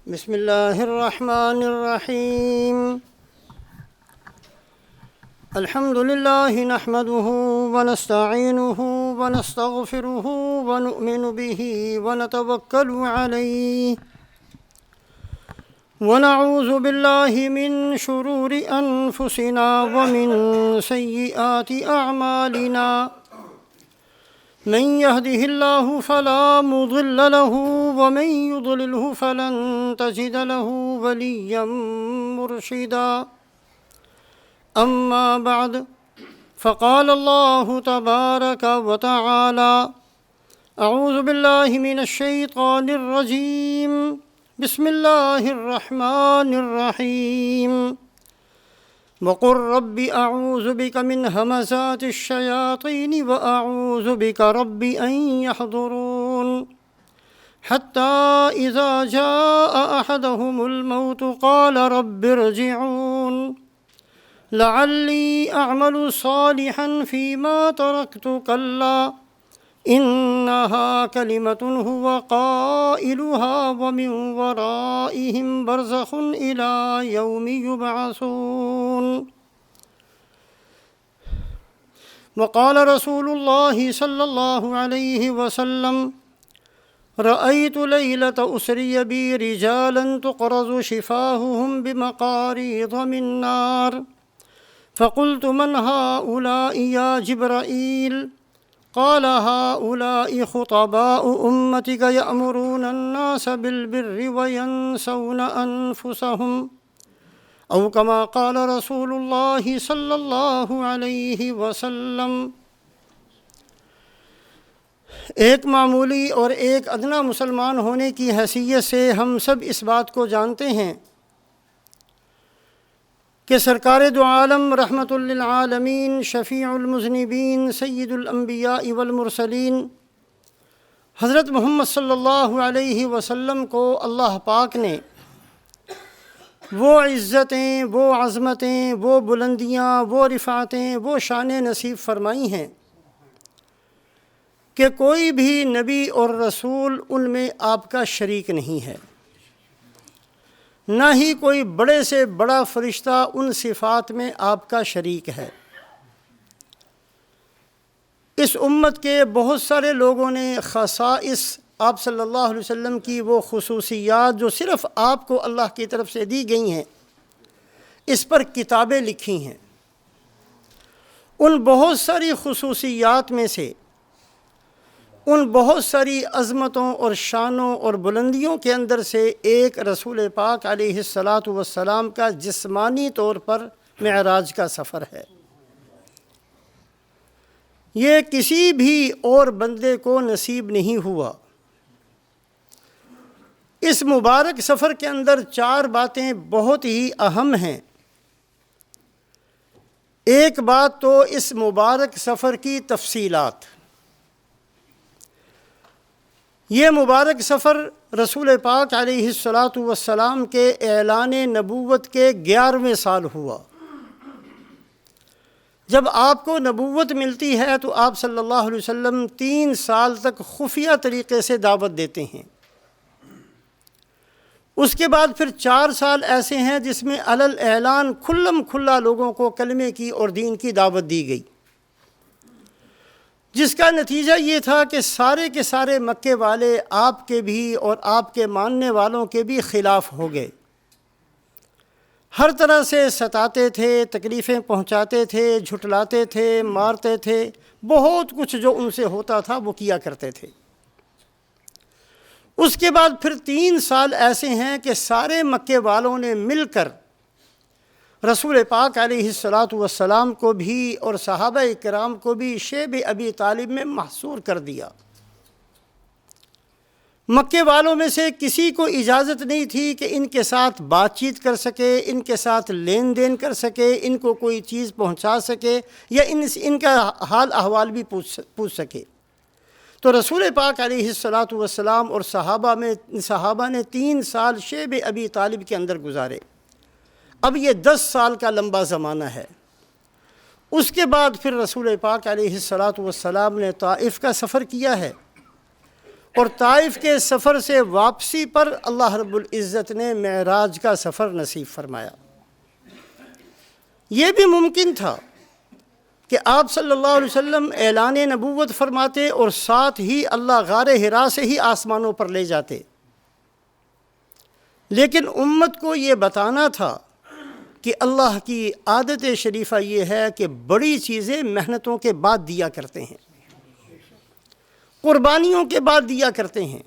بسم الله الرحمن الرحيم. الحمد لله نحمده ونستعينه ونستغفره ونؤمن به ونتوكل عليه ونعوذ بالله من شرور أنفسنا ومن سيئات أعمالنا. من يهده الله فلا مضل له ومن يضلله فلن تجد له وليا مرشدا. أما بعد فقال الله تبارك وتعالى: أعوذ بالله من الشيطان الرجيم. بسم الله الرحمن الرحيم. وقل رب أعوذ بك من همزات الشياطين وأعوذ بك رب أن يحضرون. حتى إذا جاء أحدهم الموت قال رب ارجعون لعلي أعمل صالحا فيما تركت كلا إنها كلمة هو قائلها ومن ورائهم برزخ إلى يوم يبعثون. وقال رسول الله صلى الله عليه وسلم: رأيت ليلة أسري بي رجالا تقرض شفاههم بمقاريض من نار فقلت: من هؤلاء يا جبرائيل؟ قال: هؤلاء خطباء أمتك يأمرون الناس بالبر وينسون أنفسهم، أو كما قال رسول الله صلی اللہ علیہ وسلم. ایک معمولی اور ایک ادنا مسلمان ہونے کی حیثیت سے ہم سب اس بات کو جانتے ہیں کہ سرکار دو عالم رحمۃ للعالمین شفیع المذنبین سید الانبیاء والمرسلین حضرت محمد صلی اللہ علیہ وسلم کو اللہ پاک نے وہ عزتیں، وہ عظمتیں، وہ بلندیاں، وہ رفعتیں، وہ شانیں نصیب فرمائی ہیں کہ کوئی بھی نبی اور رسول ان میں آپ کا شریک نہیں ہے، نہ ہی کوئی بڑے سے بڑا فرشتہ ان صفات میں آپ کا شریک ہے. اس امت کے بہت سارے لوگوں نے خصائص آپ صلی اللہ علیہ وسلم کی وہ خصوصیات جو صرف آپ کو اللہ کی طرف سے دی گئی ہیں اس پر کتابیں لکھی ہیں. ان بہت ساری خصوصیات میں سے، ان بہت ساری عظمتوں اور شانوں اور بلندیوں کے اندر سے ایک رسول پاک علیہ الصلاۃ والسلام کا جسمانی طور پر معراج کا سفر ہے. یہ کسی بھی اور بندے کو نصیب نہیں ہوا. اس مبارک سفر کے اندر 4 باتیں بہت ہی اہم ہیں. ایک بات تو اس مبارک سفر کی تفصیلات. یہ مبارک سفر رسول پاک علیہ الصلاۃ والسلام کے اعلان نبوت کے 11ویں سال ہوا. جب آپ کو نبوت ملتی ہے تو آپ صلی اللہ علیہ وسلم 3 سال تک خفیہ طریقے سے دعوت دیتے ہیں. اس کے بعد پھر 4 سال ایسے ہیں جس میں علی الاعلان کھلم کھلا لوگوں کو کلمے کی اور دین کی دعوت دی گئی، جس کا نتیجہ یہ تھا کہ سارے کے سارے مکے والے آپ کے بھی اور آپ کے ماننے والوں کے بھی خلاف ہو گئے. ہر طرح سے ستاتے تھے، تکلیفیں پہنچاتے تھے، جھٹلاتے تھے، مارتے تھے، بہت کچھ جو ان سے ہوتا تھا وہ کیا کرتے تھے. اس کے بعد پھر 3 سال ایسے ہیں کہ سارے مکے والوں نے مل کر رسول پاک علیہ الصلاۃ والسلام کو بھی اور صحابہ کرام کو بھی شیب ابی طالب میں محصور کر دیا. مکے والوں میں سے کسی کو اجازت نہیں تھی کہ ان کے ساتھ بات چیت کر سکے، ان کے ساتھ لین دین کر سکے، ان کو کوئی چیز پہنچا سکے یا ان کا حال احوال بھی پوچھ سکے. تو رسول پاک علیہ الصلاۃ والسلام اور صحابہ نے 3 سال شیب ابی طالب کے اندر گزارے. اب یہ 10 سال کا لمبا زمانہ ہے. اس کے بعد پھر رسول پاک علیہ الصلاۃ والسلام نے طائف کا سفر کیا ہے. اور طائف کے سفر سے واپسی پر اللہ رب العزت نے معراج کا سفر نصیب فرمایا۔ یہ بھی ممکن تھا کہ آپ صلی اللہ علیہ وسلم اعلان نبوت فرماتے اور ساتھ ہی اللہ غار حرا سے ہی آسمانوں پر لے جاتے، لیکن امت کو یہ بتانا تھا کہ اللہ کی عادت شریفہ یہ ہے کہ بڑی چیزیں محنتوں کے بعد دیا کرتے ہیں، قربانیوں کے بعد دیا کرتے ہیں۔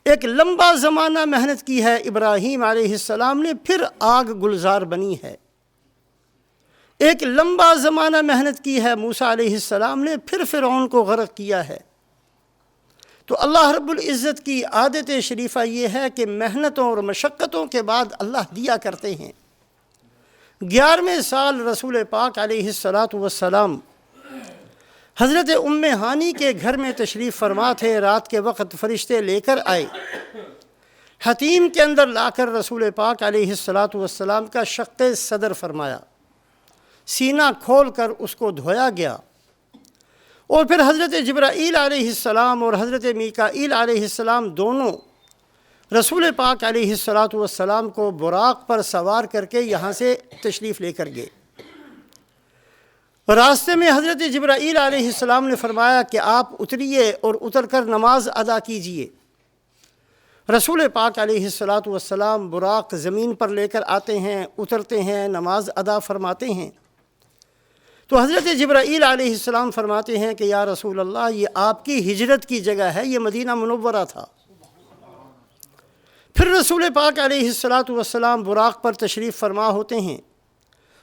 ایک لمبا زمانہ محنت کی ہے ابراہیم علیہ السلام نے، پھر آگ گلزار بنی ہے۔ ایک لمبا زمانہ محنت کی ہے موسیٰ علیہ السلام نے، پھر فرعون کو غرق کیا ہے۔ تو اللہ رب العزت کی عادت شریفہ یہ ہے کہ محنتوں اور مشقتوں کے بعد اللہ دیا کرتے ہیں۔ 11ویں سال رسول پاک علیہ السلام حضرت ام ہانی کے گھر میں تشریف فرما تھے۔ رات کے وقت فرشتے لے کر آئے، حتیم کے اندر لا کر رسول پاک علیہ السلام کا شق صدر فرمایا، سینہ کھول کر اس کو دھویا گیا، اور پھر حضرت جبرائیل علیہ السلام اور حضرت میکائیل علیہ السلام دونوں رسول پاک علیہ السلام کو براق پر سوار کر کے یہاں سے تشریف لے کر گئے۔ راستے میں حضرت جبرائیل علیہ السلام نے فرمایا کہ آپ اتریے اور اتر کر نماز ادا کیجئے۔ رسول پاک علیہ السلام براق زمین پر لے کر آتے ہیں، اترتے ہیں، نماز ادا فرماتے ہیں۔ تو حضرت جبرائیل علیہ السلام فرماتے ہیں کہ یا رسول اللہ، یہ آپ کی ہجرت کی جگہ ہے، یہ مدینہ منورہ تھا۔ پھر رسول پاک علیہ السلام براق پر تشریف فرما ہوتے ہیں،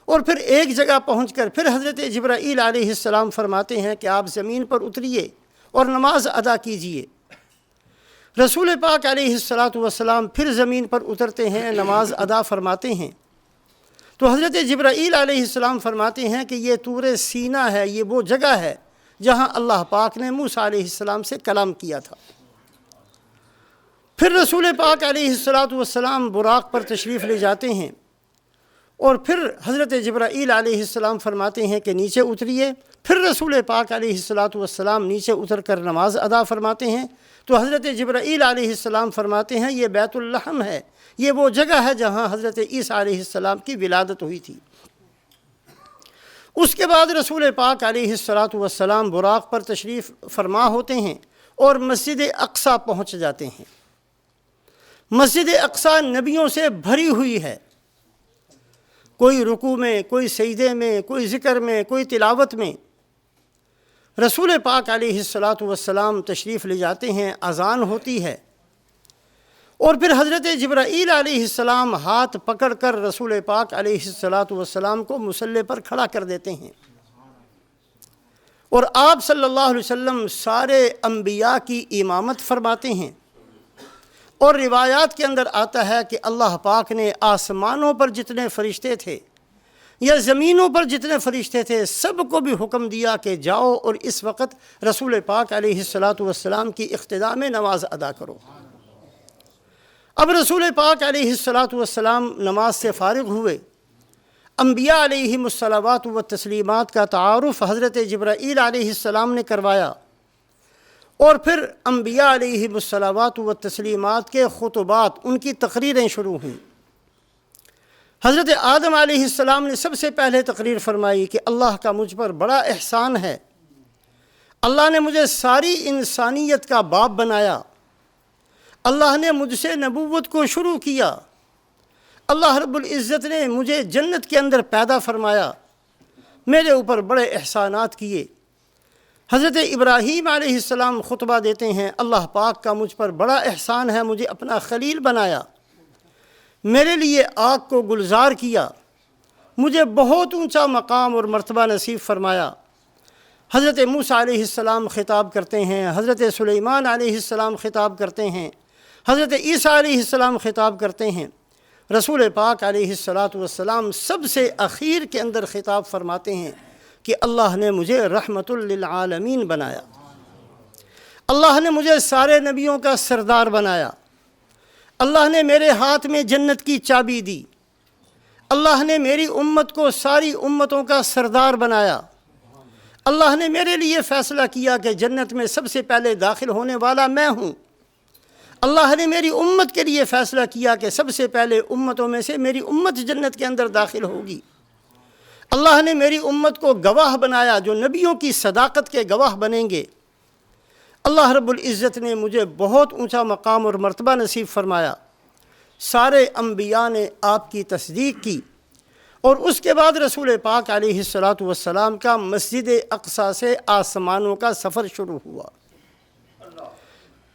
اور پھر ایک جگہ پہنچ کر پھر حضرت جبرائیل علیہ السلام فرماتے ہیں کہ آپ زمین پر اتریے اور نماز ادا کیجئے۔ رسول پاک علیہ السلام پھر زمین پر اترتے ہیں، نماز ادا فرماتے ہیں۔ تو حضرت جبرائیل علیہ السلام فرماتے ہیں کہ یہ طور سینہ ہے، یہ وہ جگہ ہے جہاں اللہ پاک نے موسیٰ علیہ السلام سے کلام کیا تھا۔ پھر رسول پاک علیہ السلام براق پر تشریف لے جاتے ہیں، اور پھر حضرت جبرائیل علیہ السلام فرماتے ہیں کہ نیچے اتریے۔ پھر رسول پاک علیہ السلام نیچے اتر کر نماز ادا فرماتے ہیں۔ تو حضرت جبرائیل علیہ السلام فرماتے ہیں یہ بیت اللحم ہے، یہ وہ جگہ ہے جہاں حضرت عیسیٰ علیہ السلام کی ولادت ہوئی تھی۔ اس کے بعد رسول پاک علیہ السلام براق پر تشریف فرما ہوتے ہیں اور مسجد اقصیٰ پہنچ جاتے ہیں۔ مسجد اقصیٰ نبیوں سے بھری ہوئی ہے، کوئی رکوع میں، کوئی سجدے میں، کوئی ذکر میں، کوئی تلاوت میں۔ رسول پاک علیہ السلام تشریف لے جاتے ہیں، اذان ہوتی ہے، اور پھر حضرت جبرائیل علیہ السلام ہاتھ پکڑ کر رسول پاک علیہ السلام کو مصلی پر کھڑا کر دیتے ہیں، اور آپ صلی اللہ علیہ وسلم سارے انبیاء کی امامت فرماتے ہیں۔ اور روایات کے اندر آتا ہے کہ اللہ پاک نے آسمانوں پر جتنے فرشتے تھے یا زمینوں پر جتنے فرشتے تھے سب کو بھی حکم دیا کہ جاؤ اور اس وقت رسول پاک علیہ السلام کی اقتداء میں نماز ادا کرو۔ اب رسول پاک علیہ السلام نماز سے فارغ ہوئے، انبیاء علیہم الصلوات و تسلیمات کا تعارف حضرت جبرائیل علیہ السلام نے کروایا، اور پھر انبیاء علیہم الصلوات و تسلیمات کے خطبات، ان کی تقریریں شروع ہوئیں۔ حضرت آدم علیہ السلام نے سب سے پہلے تقریر فرمائی کہ اللہ کا مجھ پر بڑا احسان ہے، اللہ نے مجھے ساری انسانیت کا باپ بنایا، اللہ نے مجھ سے نبوت کو شروع کیا، اللہ رب العزت نے مجھے جنت کے اندر پیدا فرمایا، میرے اوپر بڑے احسانات کیے۔ حضرت ابراہیم علیہ السلام خطبہ دیتے ہیں، اللہ پاک کا مجھ پر بڑا احسان ہے، مجھے اپنا خلیل بنایا، میرے لیے آگ کو گلزار کیا، مجھے بہت اونچا مقام اور مرتبہ نصیب فرمایا۔ حضرت موسیٰ علیہ السلام خطاب کرتے ہیں، حضرت سلیمان علیہ السلام خطاب کرتے ہیں، حضرت عیسیٰ علیہ السلام خطاب کرتے ہیں۔ رسول پاک علیہ السلام سب سے اخیر کے اندر خطاب فرماتے ہیں کہ اللہ نے مجھے رحمت للعالمین بنایا، اللہ نے مجھے سارے نبیوں کا سردار بنایا، اللہ نے میرے ہاتھ میں جنت کی چابی دی، اللہ نے میری امت کو ساری امتوں کا سردار بنایا، اللہ نے میرے لیے فیصلہ کیا کہ جنت میں سب سے پہلے داخل ہونے والا میں ہوں۔ اللہ نے میری امت کے لیے فیصلہ کیا کہ سب سے پہلے امتوں میں سے میری امت جنت کے اندر داخل ہوگی۔ اللہ نے میری امت کو گواہ بنایا جو نبیوں کی صداقت کے گواہ بنیں گے۔ اللہ رب العزت نے مجھے بہت اونچا مقام اور مرتبہ نصیب فرمایا۔ سارے انبیاء نے آپ کی تصدیق کی، اور اس کے بعد رسول پاک علیہ الصلاۃ والسلام کا مسجد اقصیٰ سے آسمانوں کا سفر شروع ہوا۔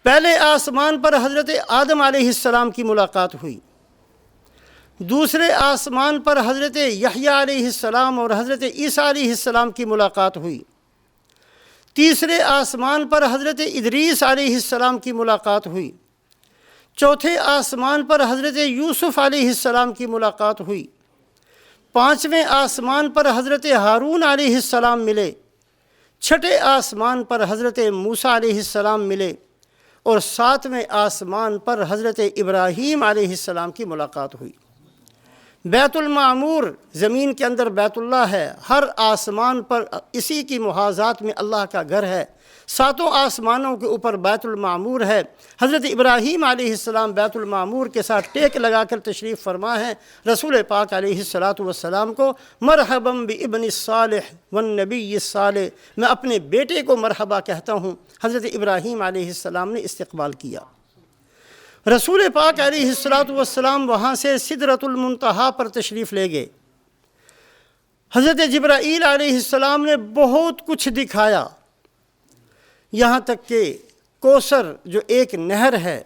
پہلے آسمان پر حضرت آدم علیہ السلام کی ملاقات ہوئی، دوسرے آسمان پر حضرت یحییٰ علیہ السلام اور حضرت عیسیٰ علیہ السلام کی ملاقات ہوئی، تیسرے آسمان پر حضرت ادریس علیہ السلام کی ملاقات ہوئی، چوتھے آسمان پر حضرت یوسف علیہ السلام کی ملاقات ہوئی، پانچویں آسمان پر حضرت ہارون علیہ السلام ملے، چھٹے آسمان پر حضرت موسیٰ علیہ السلام ملے، اور ساتویں آسمان پر حضرت ابراہیم علیہ السلام کی ملاقات ہوئی۔ بیت المعمور زمین کے اندر بیت اللہ ہے، ہر آسمان پر اسی کی محاذات میں اللہ کا گھر ہے، ساتوں آسمانوں کے اوپر بیت المعمور ہے۔ حضرت ابراہیم علیہ السلام بیت المعمور کے ساتھ ٹیک لگا کر تشریف فرما ہے۔ رسول پاک علیہ الصلاۃ والسلام کو مرحبا بابن الصالح والنبی الصالح، میں اپنے بیٹے کو مرحبا کہتا ہوں۔ حضرت ابراہیم علیہ السلام نے استقبال کیا۔ رسول پاک علیہ الصلاۃ والسلام وہاں سے سدرۃ المنتہا پر تشریف لے گئے۔ حضرت جبرائیل علیہ السلام نے بہت کچھ دکھایا، یہاں تک کہ کوثر جو ایک نہر ہے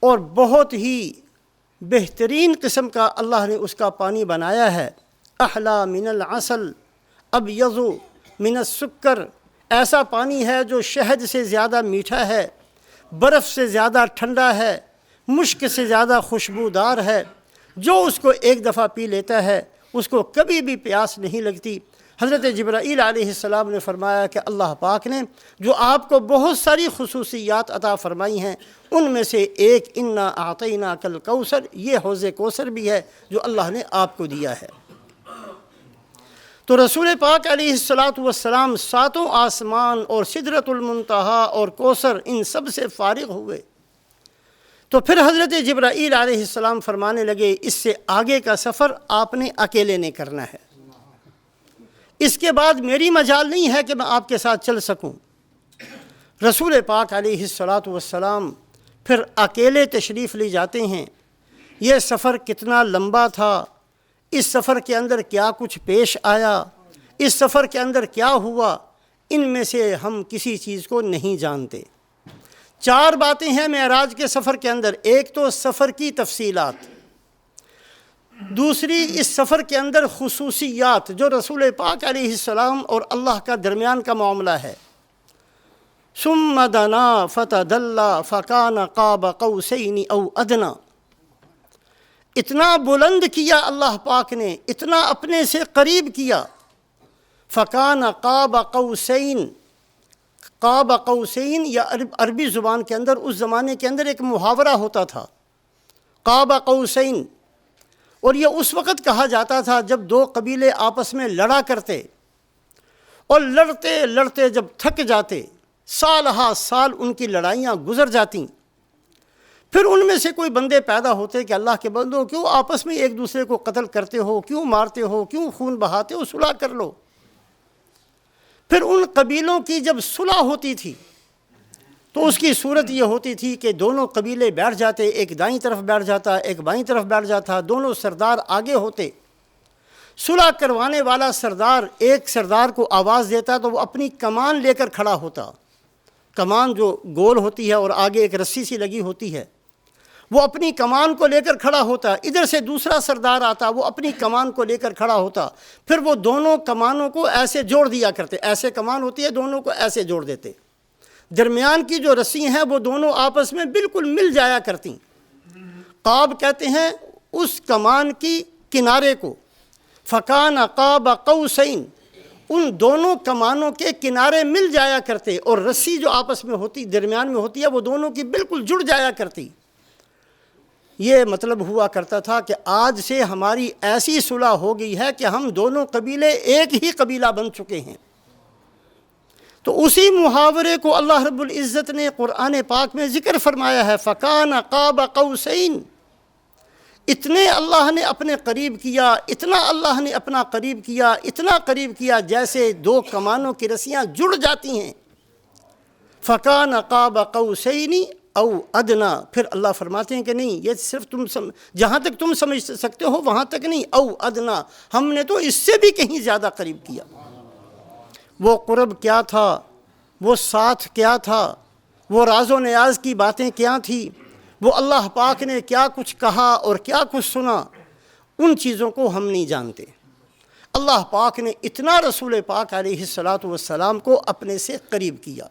اور بہت ہی بہترین قسم کا اللہ نے اس کا پانی بنایا ہے، احلی من العسل ابیض من السکر، ایسا پانی ہے جو شہد سے زیادہ میٹھا ہے، برف سے زیادہ ٹھنڈا ہے، مشک سے زیادہ خوشبودار ہے۔ جو اس کو ایک دفعہ پی لیتا ہے اس کو کبھی بھی پیاس نہیں لگتی۔ حضرت جبرائیل علیہ السلام نے فرمایا کہ اللہ پاک نے جو آپ کو بہت ساری خصوصیات عطا فرمائی ہیں، ان میں سے ایک انا اعطیناک الکوثر، یہ حوض کوثر بھی ہے جو اللہ نے آپ کو دیا ہے۔ تو رسول پاک علیہ الصلاۃ والسلام ساتوں آسمان اور سدرۃ المنتہا اور کوثر ان سب سے فارغ ہوئے۔ تو پھر حضرت جبرائیل علیہ السلام فرمانے لگے اس سے آگے کا سفر آپ نے اکیلے نہیں کرنا ہے، اس کے بعد میری مجال نہیں ہے کہ میں آپ کے ساتھ چل سکوں۔ رسول پاک علیہ الصلاۃ والسلام پھر اکیلے تشریف لے جاتے ہیں۔ یہ سفر کتنا لمبا تھا، اس سفر کے اندر کیا کچھ پیش آیا، اس سفر کے اندر کیا ہوا، ان میں سے ہم کسی چیز کو نہیں جانتے۔ 4 باتیں ہیں معراج کے سفر کے اندر۔ ایک تو سفر کی تفصیلات، دوسری اس سفر کے اندر خصوصیات جو رسول پاک علیہ السلام اور اللہ کا درمیان کا معاملہ ہے۔ ثم دنا فتدلی فکان قاب قوسین او ادنی، اتنا بلند کیا اللہ پاک نے، اتنا اپنے سے قریب کیا۔ فکان قاب قوسین، قاب قوسین یا عربی زبان کے اندر اس زمانے کے اندر ایک محاورہ ہوتا تھا، قاب قوسین، اور یہ اس وقت کہا جاتا تھا جب 2 قبیلے آپس میں لڑا کرتے، اور لڑتے لڑتے جب تھک جاتے، سال ہا سال ان کی لڑائیاں گزر جاتیں، پھر ان میں سے کوئی بندے پیدا ہوتے کہ اللہ کے بندوں کیوں آپس میں ایک دوسرے کو قتل کرتے ہو، کیوں مارتے ہو، کیوں خون بہاتے ہو، صلح کر لو۔ پھر ان قبیلوں کی جب صلح ہوتی تھی تو اس کی صورت یہ ہوتی تھی کہ دونوں قبیلے بیٹھ جاتے، ایک دائیں طرف بیٹھ جاتا، ایک بائیں طرف بیٹھ جاتا، دونوں سردار آگے ہوتے۔ صلح کروانے والا سردار ایک سردار کو آواز دیتا تو وہ اپنی کمان لے کر کھڑا ہوتا، کمان جو گول ہوتی ہے اور آگے ایک رسی سی لگی ہوتی ہے، وہ اپنی کمان کو لے کر کھڑا ہوتا۔ ادھر سے دوسرا سردار آتا، وہ اپنی کمان کو لے کر کھڑا ہوتا، پھر وہ دونوں کمانوں کو ایسے جوڑ دیا کرتے، ایسے کمان ہوتی ہے، دونوں کو ایسے جوڑ دیتے، درمیان کی جو رسی ہیں وہ دونوں آپس میں بالکل مل جایا کرتی۔ قاب کہتے ہیں اس کمان کی کنارے کو، فکان قاب قوسین، ان دونوں کمانوں کے کنارے مل جایا کرتے، اور رسی جو آپس میں ہوتی درمیان میں ہوتی ہے وہ دونوں کی بالکل جڑ جایا کرتی۔ یہ مطلب ہوا کرتا تھا کہ آج سے ہماری ایسی صلح ہو گئی ہے کہ ہم دونوں قبیلے ایک ہی قبیلہ بن چکے ہیں، تو اسی محاورے کو اللہ رب العزت نے قرآن پاک میں ذکر فرمایا ہے، فَكَانَ قَابَ قَوْسَيْنِ، اتنے اللہ نے اپنے قریب کیا، اتنا اللہ نے اپنا قریب کیا، اتنا قریب کیا جیسے دو کمانوں کی رسیاں جڑ جاتی ہیں۔ فَكَانَ قَابَ قَوْسَيْنِ او ادنا، پھر اللہ فرماتے ہیں کہ نہیں، یہ صرف تم جہاں تک تم سمجھ سکتے ہو وہاں تک نہیں، او ادنا، ہم نے تو اس سے بھی کہیں زیادہ قریب کیا۔ وہ قرب کیا تھا، وہ ساتھ کیا تھا، وہ راز و نیاز کی باتیں کیا تھی، وہ اللہ پاک نے کیا کچھ کہا اور کیا کچھ سنا، ان چیزوں کو ہم نہیں جانتے۔ اللہ پاک نے اتنا رسول پاک علیہ السلام کو اپنے سے قریب کیا۔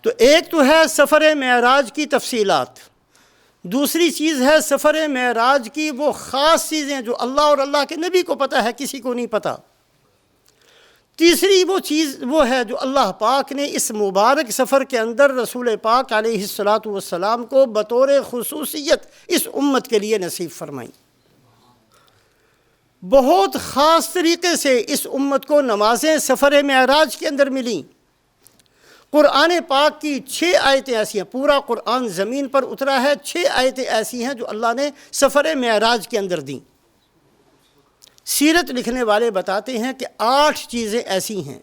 تو ایک تو ہے سفر معراج کی تفصیلات، دوسری چیز ہے سفر معراج کی وہ خاص چیزیں جو اللہ اور اللہ کے نبی کو پتہ ہے، کسی کو نہیں پتہ، تیسری وہ چیز وہ ہے جو اللہ پاک نے اس مبارک سفر کے اندر رسول پاک علیہ السلام کو بطور خصوصیت اس امت کے لیے نصیب فرمائی۔ بہت خاص طریقے سے اس امت کو نمازیں سفر معراج کے اندر ملیں۔ قرآن پاک کی 6 آیتیں ایسی ہیں، پورا قرآن زمین پر اترا ہے، 6 آیتیں ایسی ہیں جو اللہ نے سفر معراج کے اندر دیں۔ سیرت لکھنے والے بتاتے ہیں کہ 8 چیزیں ایسی ہیں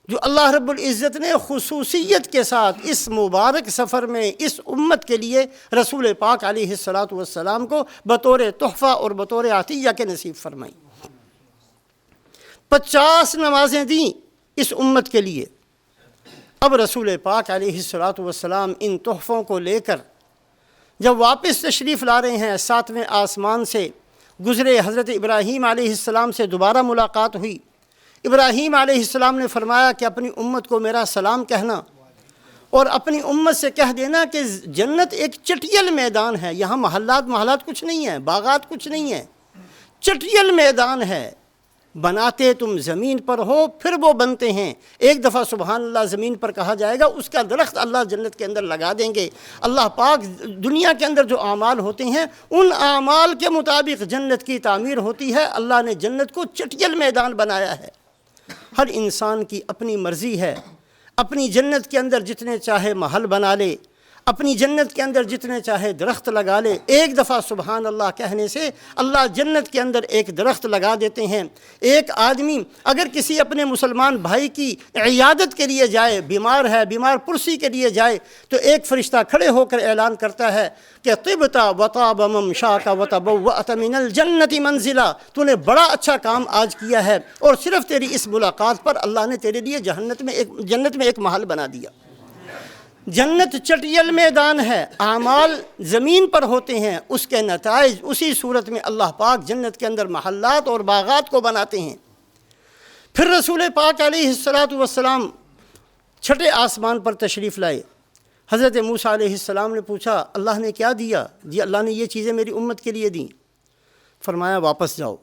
جو اللہ رب العزت نے خصوصیت کے ساتھ اس مبارک سفر میں اس امت کے لیے رسول پاک علیہ السلام کو بطور تحفہ اور بطور عطیہ کے نصیب فرمائیں۔ 50 نمازیں دیں اس امت کے لیے۔ اب رسول پاک علیہ السلام ان تحفوں کو لے کر جب واپس تشریف لا رہے ہیں، 7ویں آسمان سے گزرے، حضرت ابراہیم علیہ السلام سے دوبارہ ملاقات ہوئی۔ ابراہیم علیہ السلام نے فرمایا کہ اپنی امت کو میرا سلام کہنا اور اپنی امت سے کہہ دینا کہ جنت ایک چٹیل میدان ہے، یہاں محلات کچھ نہیں ہیں، باغات کچھ نہیں ہیں، چٹیل میدان ہے، بناتے تم زمین پر ہو پھر وہ بنتے ہیں۔ ایک دفعہ سبحان اللہ زمین پر کہا جائے گا، اس کا درخت اللہ جنت کے اندر لگا دیں گے۔ اللہ پاک دنیا کے اندر جو اعمال ہوتے ہیں ان اعمال کے مطابق جنت کی تعمیر ہوتی ہے۔ اللہ نے جنت کو چٹیل میدان بنایا ہے۔ ہر انسان کی اپنی مرضی ہے، اپنی جنت کے اندر جتنے چاہے محل بنا لے، اپنی جنت کے اندر جتنے چاہے درخت لگا لے۔ ایک دفعہ سبحان اللہ کہنے سے اللہ جنت کے اندر ایک درخت لگا دیتے ہیں۔ ایک آدمی اگر کسی اپنے مسلمان بھائی کی عیادت کے لیے جائے، بیمار ہے، بیمار پرسی کے لیے جائے، تو ایک فرشتہ کھڑے ہو کر اعلان کرتا ہے کہ طبت وطاب ممشاک وتبوأت من الجنت منزلا، تو نے بڑا اچھا کام آج کیا ہے، اور صرف تیری اس ملاقات پر اللہ نے تیرے لیے جنت میں ایک محل بنا دیا۔ جنت چٹیل میدان ہے، اعمال زمین پر ہوتے ہیں، اس کے نتائج اسی صورت میں اللہ پاک جنت کے اندر محلات اور باغات کو بناتے ہیں۔ پھر رسول پاک علیہ السلام 6 آسمان پر تشریف لائے۔ حضرت موسیٰ علیہ السلام نے پوچھا اللہ نے کیا دیا؟ جی اللہ نے یہ چیزیں میری امت کے لیے دیں۔ فرمایا واپس جاؤ،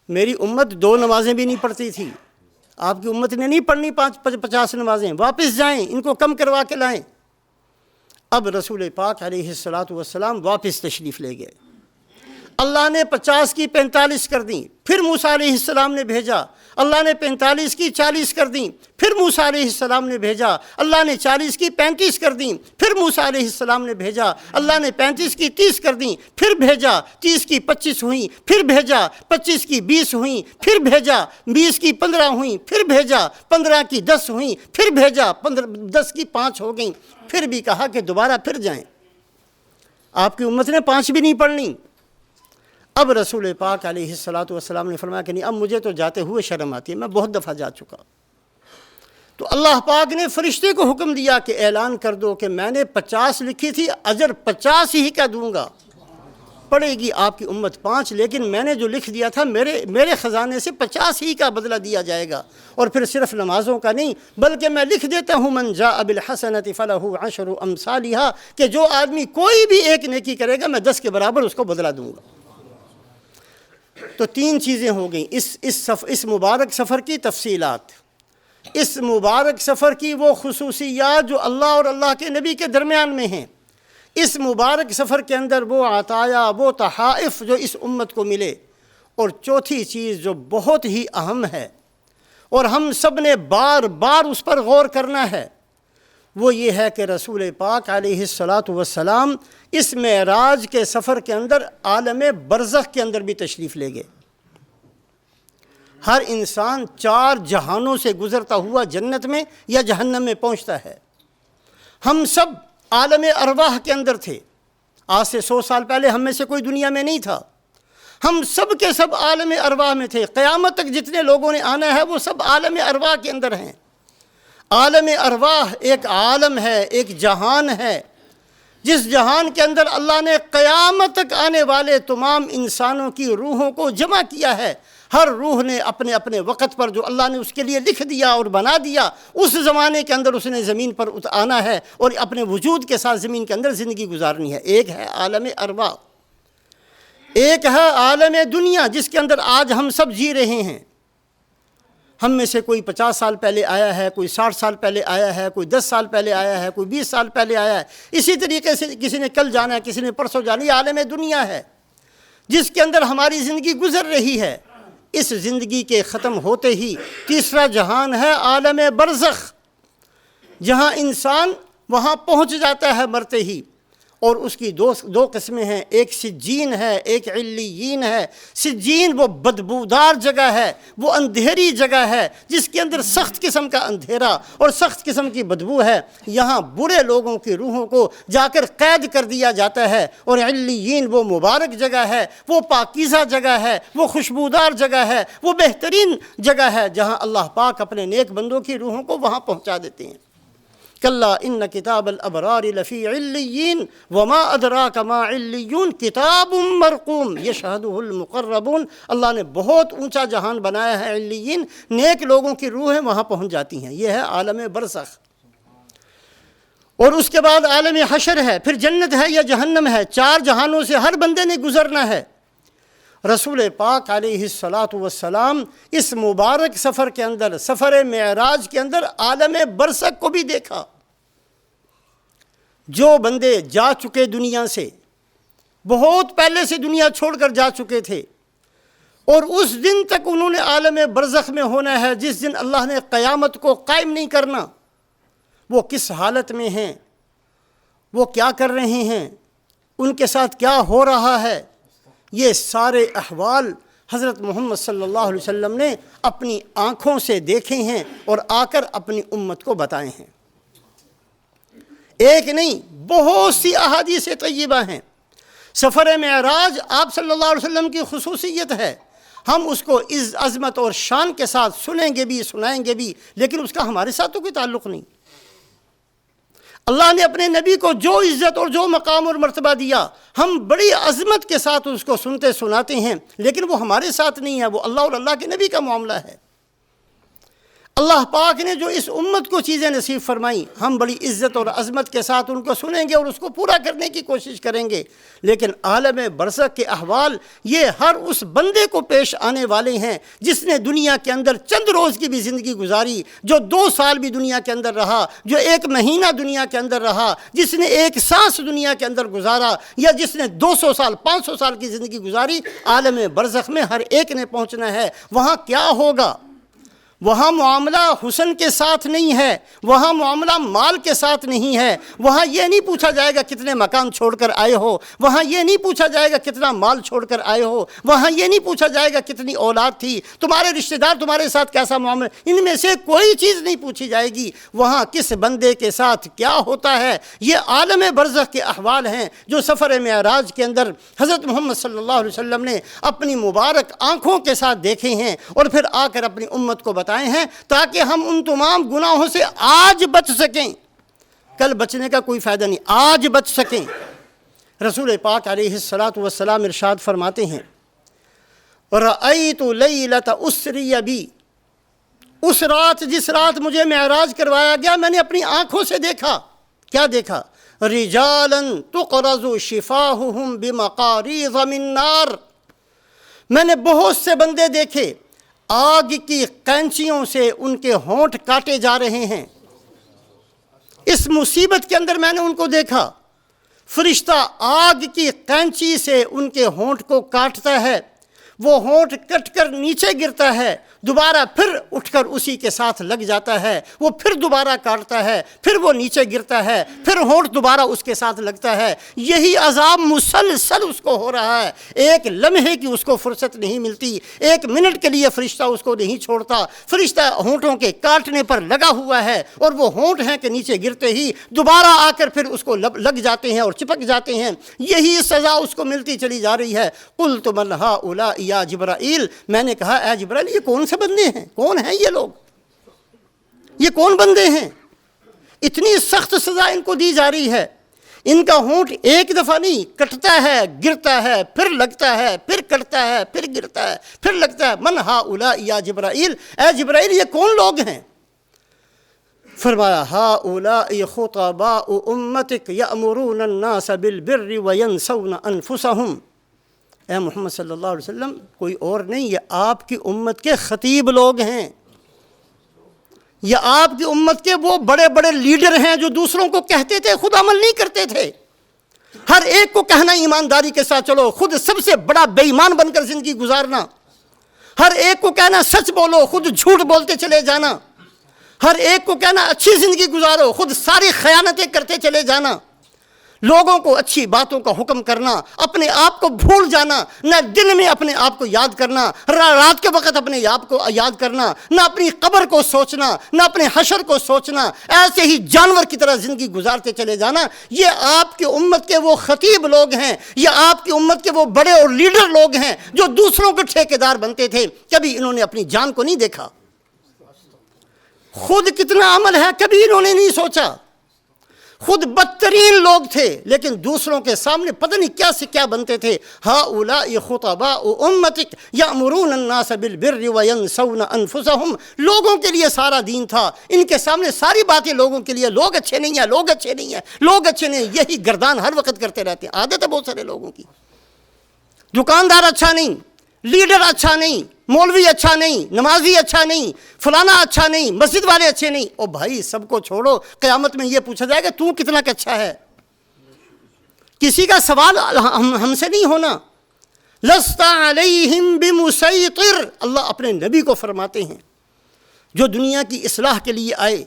میری امت 2 نمازیں بھی نہیں پڑھتی تھی، آپ کی امت نے نہیں پڑھنی 50 نمازیں، واپس جائیں، ان کو کم کروا کے لائیں۔ اب رسول پاک علیہ السلام واپس تشریف لے گئے۔ اللہ نے 50 کی 45 کر دیں، پھر موسیٰ علیہ السلام نے بھیجا، اللہ نے 45 کی 40 کر دیں، پھر موسیٰ علیہ السلام نے بھیجا، اللہ نے 40 کی 35 کر دیں، پھر موسیٰ علیہ السلام نے بھیجا، اللہ نے 35 کی 30 کر دیں، پھر بھیجا، 30 کی 25 ہوئیں، پھر بھیجا، 25 کی 20 ہوئیں، پھر بھیجا، 20 کی 15 ہوئیں، پھر بھیجا، 15 کی 10 ہوئیں، پھر بھیجا، 10 کی 5 ہو گئیں، پھر بھی کہا کہ دوبارہ پھر جائیں۔ آپ کی امت نے 5 بھی نہیں پڑھنی۔ اب رسول پاک علیہ السلام نے فرمایا کہ نہیں، اب مجھے تو جاتے ہوئے شرم آتی ہے، میں بہت دفعہ جا چکا۔ تو اللہ پاک نے فرشتے کو حکم دیا کہ اعلان کر دو کہ میں نے 50 لکھی تھی، اجر 50 ہی کا دوں گا، پڑے گی آپ کی امت 5، لیکن میں نے جو لکھ دیا تھا میرے خزانے سے 50 ہی کا بدلہ دیا جائے گا۔ اور پھر صرف نمازوں کا نہیں بلکہ میں لکھ دیتا ہوں من جاء بالحسنۃ فلہ 10 امثالھا، کہ جو آدمی کوئی بھی ایک نیکی کرے گا میں 10 کے برابر اس کو بدلہ دوں گا۔ تو 3 چیزیں ہو گئیں اس مبارک سفر کی تفصیلات، اس مبارک سفر کی وہ خصوصیات جو اللہ اور اللہ کے نبی کے درمیان میں ہیں، اس مبارک سفر کے اندر وہ عطایا، وہ تحائف جو اس امت کو ملے، اور چوتھی چیز جو بہت ہی اہم ہے اور ہم سب نے بار بار اس پر غور کرنا ہے، وہ یہ ہے کہ رسول پاک علیہ الصلاۃ والسلام اس معراج کے سفر کے اندر عالم برزخ کے اندر بھی تشریف لے گئے۔ ہر انسان 4 جہانوں سے گزرتا ہوا جنت میں یا جہنم میں پہنچتا ہے۔ ہم سب عالم ارواح کے اندر تھے، آج سے 100 سال پہلے ہم میں سے کوئی دنیا میں نہیں تھا، ہم سب کے سب عالم ارواح میں تھے۔ قیامت تک جتنے لوگوں نے آنا ہے وہ سب عالم ارواح کے اندر ہیں۔ عالم ارواح ایک عالم ہے، ایک جہان ہے، جس جہان کے اندر اللہ نے قیامت تک آنے والے تمام انسانوں کی روحوں کو جمع کیا ہے۔ ہر روح نے اپنے اپنے وقت پر جو اللہ نے اس کے لیے لکھ دیا اور بنا دیا، اس زمانے کے اندر اس نے زمین پر آنا ہے اور اپنے وجود کے ساتھ زمین کے اندر زندگی گزارنی ہے۔ ایک ہے عالم ارواح، ایک ہے عالم دنیا جس کے اندر آج ہم سب جی رہے ہیں۔ ہم میں سے کوئی 50 سال پہلے آیا ہے، کوئی 60 سال پہلے آیا ہے، کوئی 10 سال پہلے آیا ہے، کوئی 20 سال پہلے آیا ہے، اسی طریقے سے کسی نے کل جانا ہے، کسی نے پرسوں جانا ہے۔ یہ عالم دنیا ہے جس کے اندر ہماری زندگی گزر رہی ہے۔ اس زندگی کے ختم ہوتے ہی تیسرا جہان ہے عالم برزخ، جہاں انسان وہاں پہنچ جاتا ہے مرتے ہی، اور اس کی دو قسمیں ہیں، ایک سجین ہے، ایک علیین ہے۔ سجین وہ بدبودار جگہ ہے، وہ اندھیری جگہ ہے جس کے اندر سخت قسم کا اندھیرا اور سخت قسم کی بدبو ہے۔ یہاں برے لوگوں کی روحوں کو جا کر قید کر دیا جاتا ہے۔ اور علیین وہ مبارک جگہ ہے، وہ پاکیزہ جگہ ہے، وہ خوشبودار جگہ ہے، وہ بہترین جگہ ہے جہاں اللہ پاک اپنے نیک بندوں کی روحوں کو وہاں پہنچا دیتے ہیں۔ کلا ان کتاب الابرار لفی علیین وما ادراک ما علیون کتاب مرقوم یشہدہ المقربون۔ اللہ نے بہت اونچا جہان بنایا ہے علیین، نیک لوگوں کی روحیں وہاں پہنچ جاتی ہیں۔ یہ ہے عالم برزخ۔ اور اس کے بعد عالم حشر ہے، پھر جنت ہے یا جہنم ہے۔ 4 جہانوں سے ہر بندے نے گزرنا ہے۔ رسول پاک علیہ الصلاۃ والسلام اس مبارک سفر کے اندر، سفر معراج کے اندر عالم برزخ کو بھی دیکھا۔ جو بندے جا چکے دنیا سے، بہت پہلے سے دنیا چھوڑ کر جا چکے تھے، اور اس دن تک انہوں نے عالم برزخ میں ہونا ہے جس دن اللہ نے قیامت کو قائم نہیں کرنا، وہ کس حالت میں ہیں، وہ کیا کر رہے ہیں، ان کے ساتھ کیا ہو رہا ہے، یہ سارے احوال حضرت محمد صلی اللہ علیہ وسلم نے اپنی آنکھوں سے دیکھے ہیں اور آ کر اپنی امت کو بتائے ہیں۔ ایک نہیں، بہت سی احادیث طیبہ ہیں۔ سفر معراج آپ صلی اللہ علیہ وسلم کی خصوصیت ہے۔ ہم اس کو عظمت اور شان کے ساتھ سنیں گے بھی، سنائیں گے بھی، لیکن اس کا ہمارے ساتھ تو کوئی تعلق نہیں۔ اللہ نے اپنے نبی کو جو عزت اور جو مقام اور مرتبہ دیا، ہم بڑی عظمت کے ساتھ اس کو سنتے سناتے ہیں، لیکن وہ ہمارے ساتھ نہیں ہے، وہ اللہ اور اللہ کے نبی کا معاملہ ہے۔ اللہ پاک نے جو اس امت کو چیزیں نصیب فرمائیں، ہم بڑی عزت اور عظمت کے ساتھ ان کو سنیں گے اور اس کو پورا کرنے کی کوشش کریں گے، لیکن عالم برزخ کے احوال یہ ہر اس بندے کو پیش آنے والے ہیں جس نے دنیا کے اندر چند روز کی بھی زندگی گزاری، جو 2 سال بھی دنیا کے اندر رہا، جو 1 مہینہ دنیا کے اندر رہا، جس نے 1 سانس دنیا کے اندر گزارا، یا جس نے 200 سال 500 سال کی زندگی گزاری۔ عالم برزخ میں ہر ایک نے پہنچنا ہے۔ وہاں کیا ہوگا؟ وہاں معاملہ حسن کے ساتھ نہیں ہے، وہاں معاملہ مال کے ساتھ نہیں ہے، وہاں یہ نہیں پوچھا جائے گا کتنے مکان چھوڑ کر آئے ہو، وہاں یہ نہیں پوچھا جائے گا کتنا مال چھوڑ کر آئے ہو، وہاں یہ نہیں پوچھا جائے گا کتنی اولاد تھی، تمہارے رشتہ دار تمہارے ساتھ کیسا معاملہ، ان میں سے کوئی چیز نہیں پوچھی جائے گی۔ وہاں کس بندے کے ساتھ کیا ہوتا ہے، یہ عالم برزخ کے احوال ہیں جو سفر معراج کے اندر حضرت محمد صلی اللہ علیہ وسلم نے اپنی مبارک آنکھوں کے ساتھ دیکھے ہیں اور پھر آ کر اپنی امت کو بتائے ہیں، تاکہ ہم ان تمام گناہوں سے آج بچ سکیں۔ کل بچنے کا کوئی فائدہ نہیں، آج بچ سکیں۔ رسول پاک علیہ الصلاۃ والسلام ارشاد فرماتے ہیں، رأیت لیلۃ اسری بی، اس رات جس رات مجھے معراج کروایا گیا میں نے اپنی آنکھوں سے دیکھا۔ کیا دیکھا؟ رجالا تقرض شفاہہم بمقاریض من نار، میں نے بہت سے بندے دیکھے آگ کی قینچیوں سے ان کے ہونٹ کاٹے جا رہے ہیں۔ اس مصیبت کے اندر میں نے ان کو دیکھا، فرشتہ آگ کی قینچی سے ان کے ہونٹ کو کاٹتا ہے، وہ ہونٹ کٹ کر نیچے گرتا ہے، دوبارہ پھر اٹھ کر اسی کے ساتھ لگ جاتا ہے، وہ پھر دوبارہ کاٹتا ہے، پھر وہ نیچے گرتا ہے، پھر ہونٹ دوبارہ اس کے ساتھ لگتا ہے۔ یہی عذاب مسلسل اس کو ہو رہا ہے، ایک لمحے کی اس کو فرصت نہیں ملتی، ایک منٹ کے لیے فرشتہ اس کو نہیں چھوڑتا۔ فرشتہ ہونٹوں کے کاٹنے پر لگا ہوا ہے، اور وہ ہونٹ ہیں کہ نیچے گرتے ہی دوبارہ آ کر پھر اس کو لگ جاتے ہیں اور چپک جاتے ہیں۔ یہی سزا اس کو ملتی چلی جا رہی ہے۔ قلت من ہؤلاء یا جبرائیل، میں نے کہا اے جبرائیل یہ کون سے بندے ہیں، کون ہیں یہ لوگ، یہ کون بندے ہیں، اتنی سخت سزا ان کو دی جا رہی ہے۔ ان کا ہونٹ ایک دفعہ نہیں کٹتا ہے، گرتا ہے، پھر لگتا ہے، پھر کٹتا ہے، پھر گرتا ہے، پھر لگتا ہے۔ من ہؤلاء یا جبرائیل، اے جبرائیل یہ کون لوگ ہیں؟ فرمایا ہؤلاء خطباء امتک یأمرون الناس بالبر وینسون انفسہم۔ اے محمد صلی اللہ علیہ وسلم کوئی اور نہیں، یہ آپ کی امت کے خطیب لوگ ہیں، یہ آپ کی امت کے وہ بڑے بڑے لیڈر ہیں جو دوسروں کو کہتے تھے، خود عمل نہیں کرتے تھے۔ ہر ایک کو کہنا ایمانداری کے ساتھ چلو، خود سب سے بڑا بے ایمان بن کر زندگی گزارنا۔ ہر ایک کو کہنا سچ بولو، خود جھوٹ بولتے چلے جانا۔ ہر ایک کو کہنا اچھی زندگی گزارو، خود ساری خیانتیں کرتے چلے جانا۔ لوگوں کو اچھی باتوں کا حکم کرنا، اپنے آپ کو بھول جانا، نہ دن میں اپنے آپ کو یاد کرنا، رات کے وقت اپنے آپ کو یاد کرنا، نہ اپنی قبر کو سوچنا، نہ اپنے حشر کو سوچنا، ایسے ہی جانور کی طرح زندگی گزارتے چلے جانا۔ یہ آپ کی امت کے وہ خطیب لوگ ہیں، یہ آپ کی امت کے وہ بڑے اور لیڈر لوگ ہیں جو دوسروں کے ٹھیکیدار بنتے تھے۔ کبھی انہوں نے اپنی جان کو نہیں دیکھا، خود کتنا عمل ہے کبھی انہوں نے نہیں سوچا۔ خود بدترین لوگ تھے لیکن دوسروں کے سامنے پتہ نہیں کیا سے کیا بنتے تھے۔ ہؤلاء خطباء امتک یأمرون الناس بالبر وینسون انفسہم، لوگوں کے لیے سارا دین تھا، ان کے سامنے ساری باتیں لوگوں کے لیے، لوگ اچھے نہیں ہیں، لوگ اچھے نہیں ہیں، لوگ اچھے نہیں ہیں، یہی گردان ہر وقت کرتے رہتے ہیں۔ عادت ہے بہت سارے لوگوں کی، دکاندار اچھا نہیں، لیڈر اچھا نہیں، مولوی اچھا نہیں، نمازی اچھا نہیں، فلانا اچھا نہیں، مسجد والے اچھے نہیں۔ او بھائی سب کو چھوڑو، قیامت میں یہ پوچھا جائے گا تو کتنا کا اچھا ہے؟ کسی کا سوال ہم سے نہیں ہونا۔ لست علیہم بمسیطر، اللہ اپنے نبی کو فرماتے ہیں جو دنیا کی اصلاح کے لیے آئے،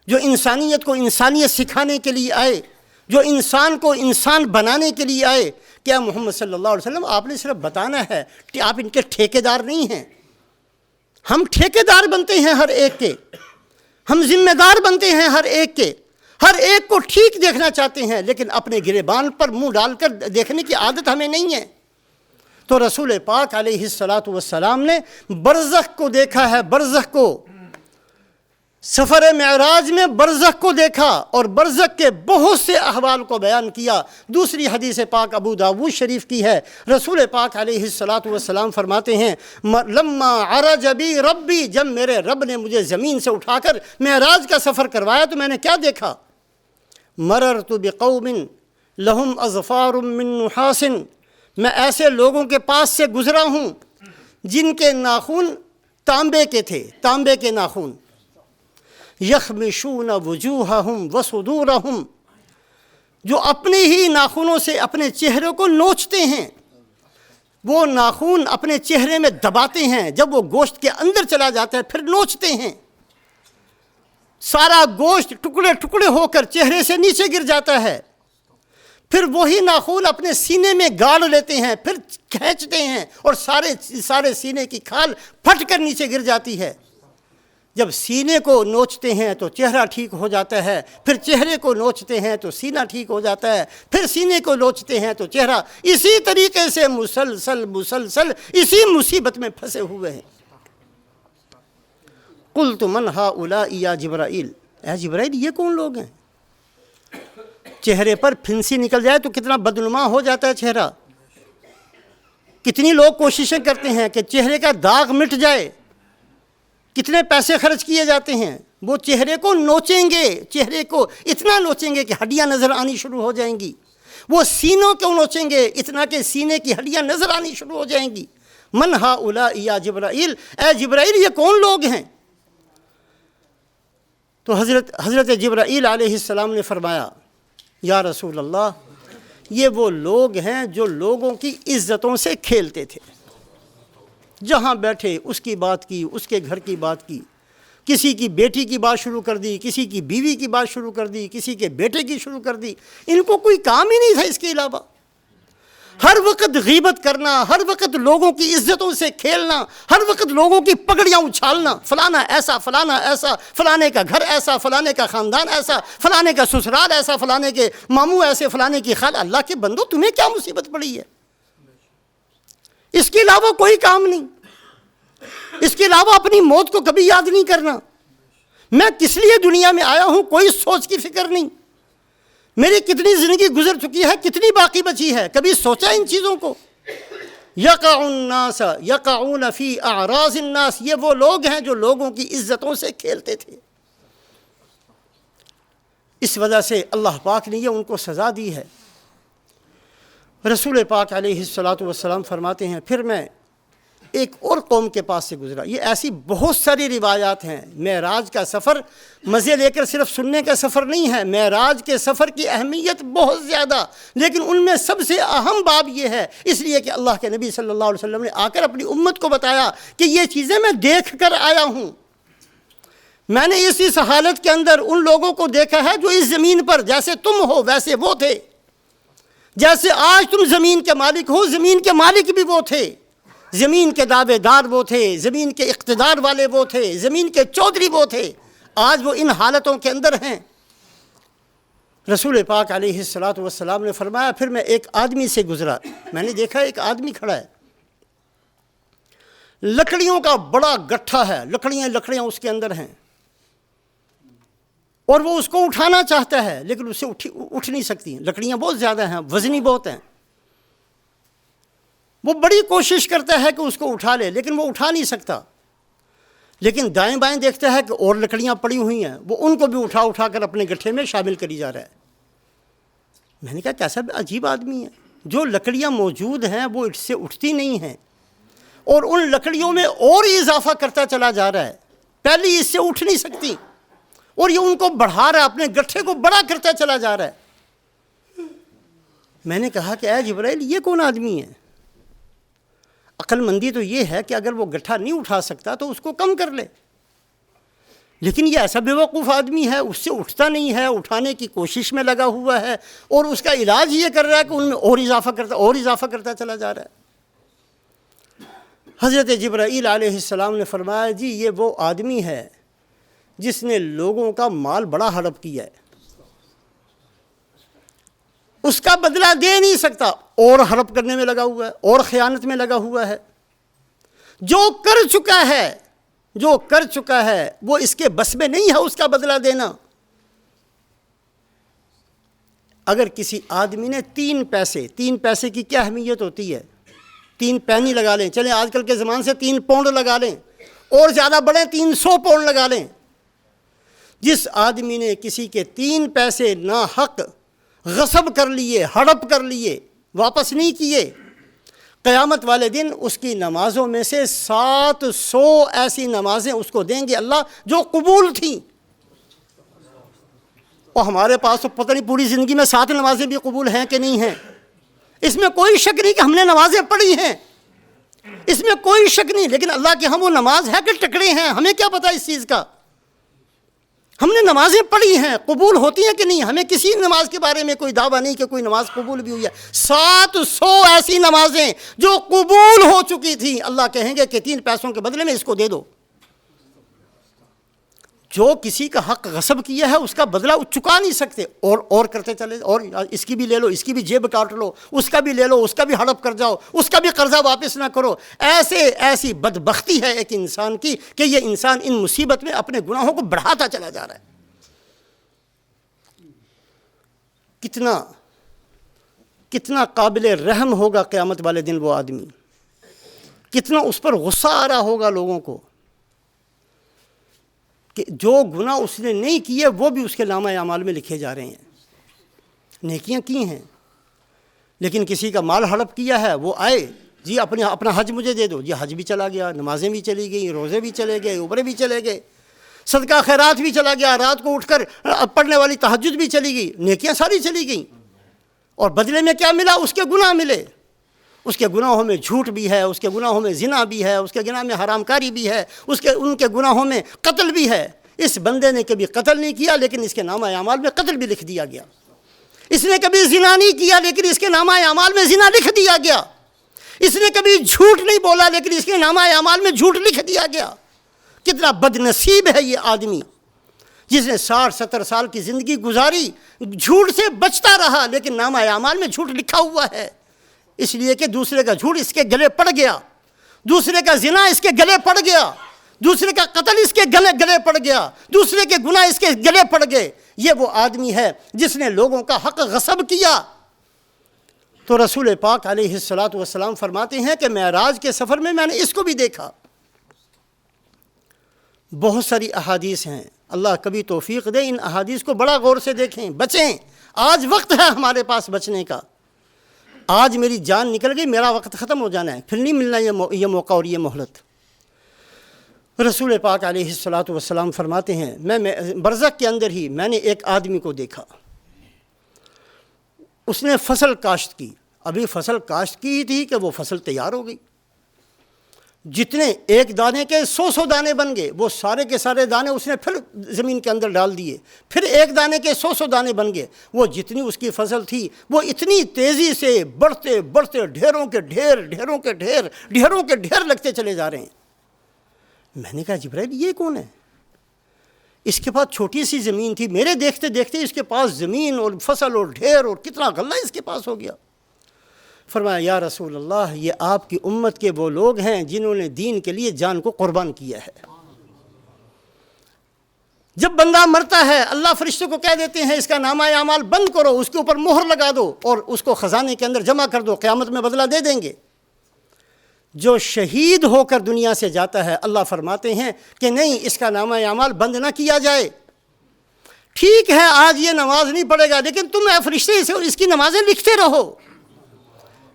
جو انسانیت کو انسانیت سکھانے کے لیے آئے، جو انسان کو انسان بنانے کے لیے آئے۔ کیا محمد صلی اللہ علیہ وسلم آپ نے صرف بتانا ہے کہ آپ ان کے ٹھیکیدار نہیں ہیں؟ ہم ٹھیکیدار بنتے ہیں ہر ایک کے، ہم ذمہ دار بنتے ہیں ہر ایک کے، ہر ایک کو ٹھیک دیکھنا چاہتے ہیں، لیکن اپنے گریبان پر منہ ڈال کر دیکھنے کی عادت ہمیں نہیں ہے۔ تو رسول پاک علیہ الصلاۃ والسلام نے برزخ کو دیکھا ہے، برزخ کو، سفر معراج میں برزخ کو دیکھا اور برزخ کے بہت سے احوال کو بیان کیا۔ دوسری حدیث پاک ابو داؤد شریف کی ہے، رسول پاک علیہ الصلاۃ والسلام فرماتے ہیں لما عرج بی ربی، جب میرے رب نے مجھے زمین سے اٹھا کر معراج کا سفر کروایا تو میں نے کیا دیکھا؟ مررت بقوم لہم اظفار من نحاس، میں ایسے لوگوں کے پاس سے گزرا ہوں جن کے ناخن تانبے کے تھے، تانبے کے ناخن، یخمشون وجوہہم وصدورہم، جو اپنے ہی ناخنوں سے اپنے چہرے کو نوچتے ہیں، وہ ناخن اپنے چہرے میں دباتے ہیں، جب وہ گوشت کے اندر چلا جاتا ہے پھر نوچتے ہیں، سارا گوشت ٹکڑے ٹکڑے ہو کر چہرے سے نیچے گر جاتا ہے، پھر وہی ناخن اپنے سینے میں گاڑ لیتے ہیں، پھر کھینچتے ہیں اور سارے سینے کی کھال پھٹ کر نیچے گر جاتی ہے۔ جب سینے کو نوچتے ہیں تو چہرہ ٹھیک ہو جاتا ہے، پھر چہرے کو نوچتے ہیں تو سینہ ٹھیک ہو جاتا ہے، پھر سینے کو نوچتے ہیں تو چہرہ، اسی طریقے سے مسلسل اسی مصیبت میں پھنسے ہوئے ہیں۔ قلت من ہؤلاء یا جبرائیل، اے جبرائیل یہ کون لوگ ہیں؟ چہرے پر پھنسی نکل جائے تو کتنا بدنما ہو جاتا ہے چہرہ، کتنی لوگ کوششیں کرتے ہیں کہ چہرے کا داغ مٹ جائے، کتنے پیسے خرچ کیے جاتے ہیں، وہ چہرے کو نوچیں گے، چہرے کو اتنا نوچیں گے کہ ہڈیاں نظر آنی شروع ہو جائیں گی، وہ سینوں کو نوچیں گے اتنا کہ سینے کی ہڈیاں نظر آنی شروع ہو جائیں گی۔ من ہؤلاء یا جبرائیل، اے جبرائیل یہ کون لوگ ہیں؟ تو حضرت جبرائیل علیہ السلام نے فرمایا یا رسول اللہ یہ وہ لوگ ہیں جو لوگوں کی عزتوں سے کھیلتے تھے، جہاں بیٹھے اس کی بات کی، اس کے گھر کی بات کی، کسی کی بیٹی کی بات شروع کر دی، کسی کی بیوی کی بات شروع کر دی، کسی کے بیٹے کی شروع کر دی. ان کو کوئی کام ہی نہیں تھا اس کے علاوہ. ہر وقت غیبت کرنا، ہر وقت لوگوں کی عزتوں سے کھیلنا، ہر وقت لوگوں کی پگڑیاں اچھالنا، فلانا ایسا، فلانا ایسا، فلانے کا گھر ایسا، فلانے کا خاندان ایسا، فلانے کا سسرال ایسا، فلانے کے ماموں ایسے، فلانے کی خالہ. اللہ کے بندو تمہیں کیا مصیبت پڑی ہے؟ اس کے علاوہ کوئی کام نہیں. اس کے علاوہ اپنی موت کو کبھی یاد نہیں کرنا. میں کس لیے دنیا میں آیا ہوں کوئی سوچ کی فکر نہیں. میری کتنی زندگی گزر چکی ہے، کتنی باقی بچی ہے، کبھی سوچا ان چیزوں کو؟ یقع الناس یقعون فی اعراض الناس، یہ وہ لوگ ہیں جو لوگوں کی عزتوں سے کھیلتے تھے. اس وجہ سے اللہ پاک نے یہ ان کو سزا دی ہے. رسول پاک علیہ الصلاۃ والسلام فرماتے ہیں پھر میں ایک اور قوم کے پاس سے گزرا. یہ ایسی بہت ساری روایات ہیں. معراج کا سفر مزے لے کر صرف سننے کا سفر نہیں ہے. معراج کے سفر کی اہمیت بہت زیادہ، لیکن ان میں سب سے اہم باب یہ ہے، اس لیے کہ اللہ کے نبی صلی اللہ علیہ وسلم نے آ کر اپنی امت کو بتایا کہ یہ چیزیں میں دیکھ کر آیا ہوں. میں نے اس حالت کے اندر ان لوگوں کو دیکھا ہے جو اس زمین پر جیسے تم ہو ویسے وہ تھے. جیسے آج تم زمین کے مالک ہو، زمین کے مالک بھی وہ تھے. زمین کے دعوے دار وہ تھے، زمین کے اقتدار والے وہ تھے، زمین کے چودھری وہ تھے. آج وہ ان حالتوں کے اندر ہیں. رسول پاک علیہ الصلاۃ والسلام نے فرمایا پھر میں ایک آدمی سے گزرا. میں نے دیکھا ایک آدمی کھڑا ہے، لکڑیوں کا بڑا گٹھا ہے، لکڑیاں اس کے اندر ہیں، اور وہ اس کو اٹھانا چاہتا ہے لیکن اس سے اٹھ نہیں سکتی. لکڑیاں بہت زیادہ ہیں، وزنی بہت ہیں. وہ بڑی کوشش کرتا ہے کہ اس کو اٹھا لے لیکن وہ اٹھا نہیں سکتا. لیکن دائیں بائیں دیکھتا ہے کہ اور لکڑیاں پڑی ہوئی ہیں، وہ ان کو بھی اٹھا کر اپنے گٹھے میں شامل کری جا رہا ہے. میں نے کہا کیسا عجیب آدمی ہے، جو لکڑیاں موجود ہیں وہ اس سے اٹھتی نہیں ہیں اور ان لکڑیوں میں اور اضافہ کرتا چلا جا رہا ہے. پہلی اس سے اٹھ نہیں سکتی اور یہ ان کو بڑھا رہا ہے، اپنے گٹھے کو بڑا کرتا چلا جا رہا ہے. میں نے کہا کہ اے جبرائیل یہ کون آدمی ہے؟ عقل مندی تو یہ ہے کہ اگر وہ گٹھا نہیں اٹھا سکتا تو اس کو کم کر لے، لیکن یہ ایسا بے وقوف آدمی ہے، اس سے اٹھتا نہیں ہے، اٹھانے کی کوشش میں لگا ہوا ہے اور اس کا علاج یہ کر رہا ہے کہ ان میں اور اضافہ کرتا چلا جا رہا ہے. حضرت جبرائیل علیہ السلام نے فرمایا جی یہ وہ آدمی ہے جس نے لوگوں کا مال بڑا ہڑپ کیا ہے، اس کا بدلہ دے نہیں سکتا، اور ہڑپ کرنے میں لگا ہوا ہے اور خیانت میں لگا ہوا ہے. جو کر چکا ہے وہ اس کے بس میں نہیں ہے اس کا بدلہ دینا. اگر کسی آدمی نے 3 پیسے کی کیا اہمیت ہوتی ہے؟ 3 پینی لگا لیں، چلیں آج کل کے زمان سے 3 پاؤنڈ لگا لیں اور زیادہ بڑے 300 پاؤنڈ لگا لیں. جس آدمی نے کسی کے 3 پیسے ناحق غصب کر لیے، ہڑپ کر لیے، واپس نہیں کیے، قیامت والے دن اس کی نمازوں میں سے 700 ایسی نمازیں اس کو دیں گے اللہ جو قبول تھیں. اور ہمارے پاس تو پتہ نہیں پوری زندگی میں 7 نمازیں بھی قبول ہیں کہ نہیں ہیں. اس میں کوئی شک نہیں کہ ہم نے نمازیں پڑھی ہیں، اس میں کوئی شک نہیں، لیکن اللہ کے ہم وہ نماز ہے کہ ٹکڑے ہیں، ہمیں کیا پتہ اس چیز کا. ہم نے نمازیں پڑھی ہیں، قبول ہوتی ہیں کہ نہیں، ہمیں کسی نماز کے بارے میں کوئی دعویٰ نہیں کہ کوئی نماز قبول بھی ہوئی ہے. 700 ایسی نمازیں جو قبول ہو چکی تھیں، اللہ کہیں گے کہ 3 پیسوں کے بدلے میں اس کو دے دو. جو کسی کا حق غصب کیا ہے اس کا بدلہ چکا نہیں سکتے، اور کرتے چلے، اور اس کی بھی لے لو، اس کی بھی جیب کاٹ لو، اس کا بھی لے لو، اس کا بھی ہڑپ کر جاؤ، اس کا بھی قرضہ واپس نہ کرو. ایسی بدبختی ہے ایک انسان کی کہ یہ انسان ان مصیبت میں اپنے گناہوں کو بڑھاتا چلا جا رہا ہے. کتنا قابل رحم ہوگا قیامت والے دن وہ آدمی، کتنا اس پر غصہ آ رہا ہوگا لوگوں کو کہ جو گناہ اس نے نہیں کیے وہ بھی اس کے نامہ اعمال میں لکھے جا رہے ہیں. نیکیاں کی ہیں لیکن کسی کا مال ہڑپ کیا ہے، وہ آئے جی اپنا حج مجھے دے دو، جی حج بھی چلا گیا، نمازیں بھی چلی گئیں، روزے بھی چلے گئے، عمرے بھی چلے گئے، صدقہ خیرات بھی چلا گیا، رات کو اٹھ کر پڑھنے والی تہجد بھی چلی گئی، نیکیاں ساری چلی گئیں، اور بدلے میں کیا ملا؟ اس کے گناہ ملے. اس کے گناہوں میں جھوٹ بھی ہے، اس کے گناہوں میں زنا بھی ہے، اس کے گناہ میں حرام کاری بھی ہے، ان کے گناہوں میں قتل بھی ہے۔ اس بندے نے کبھی قتل نہیں کیا لیکن اس کے نامہ اعمال میں قتل بھی لکھ دیا گیا۔ اس نے کبھی زنا نہیں کیا لیکن اس کے نامہ اعمال میں زنا لکھ دیا گیا۔ اس نے کبھی جھوٹ نہیں بولا لیکن اس کے نامہ اعمال میں جھوٹ لکھ دیا گیا۔ کتنا بد نصیب ہے یہ آدمی جس نے 60-70 سال کی زندگی گزاری، جھوٹ سے بچتا رہا لیکن نامہ اعمال میں جھوٹ لکھا ہوا ہے، اس لیے کہ دوسرے کا جھوٹ اس کے گلے پڑ گیا، دوسرے کا زنا اس کے گلے پڑ گیا، دوسرے کا قتل اس کے گلے پڑ گیا، دوسرے کے گناہ اس کے گلے پڑ گئے۔ یہ وہ آدمی ہے جس نے لوگوں کا حق غصب کیا۔ تو رسول پاک علیہ الصلاۃ والسلام فرماتے ہیں کہ معراج کے سفر میں نے اس کو بھی دیکھا۔ بہت ساری احادیث ہیں، اللہ کبھی توفیق دے ان احادیث کو بڑا غور سے دیکھیں، بچیں۔ آج وقت ہے ہمارے پاس بچنے کا۔ آج میری جان نکل گئی، میرا وقت ختم ہو جانا ہے، پھر نہیں ملنا یہ موقع اور یہ مہلت۔ رسول پاک علیہ الصلاۃ والسلام فرماتے ہیں میں برزخ کے اندر ہی میں نے ایک آدمی کو دیکھا، اس نے فصل کاشت کی۔ ابھی فصل کاشت کی تھی کہ وہ فصل تیار ہو گئی، جتنے ایک دانے کے 100 دانے بن گئے، وہ سارے کے سارے دانے اس نے پھر زمین کے اندر ڈال دیے، پھر ایک دانے کے 100 دانے بن گئے۔ وہ جتنی اس کی فصل تھی وہ اتنی تیزی سے بڑھتے بڑھتے ڈھیروں کے ڈھیر لگتے چلے جا رہے ہیں۔ میں نے کہا جبرائیل یہ کون ہے؟ اس کے پاس چھوٹی سی زمین تھی، میرے دیکھتے دیکھتے اس کے پاس زمین اور فصل اور ڈھیر اور کتنا غلہ اس کے پاس ہو گیا۔ فرمایا یا رسول اللہ یہ آپ کی امت کے وہ لوگ ہیں جنہوں نے دین کے لیے جان کو قربان کیا ہے۔ جب بندہ مرتا ہے اللہ فرشتوں کو کہہ دیتے ہیں اس کا نامہ اعمال بند کرو، اس کے اوپر مہر لگا دو اور اس کو خزانے کے اندر جمع کر دو، قیامت میں بدلہ دے دیں گے۔ جو شہید ہو کر دنیا سے جاتا ہے اللہ فرماتے ہیں کہ نہیں، اس کا نامہ اعمال بند نہ کیا جائے۔ ٹھیک ہے آج یہ نماز نہیں پڑھے گا لیکن تم اے فرشتے اس کی نمازیں لکھتے رہو،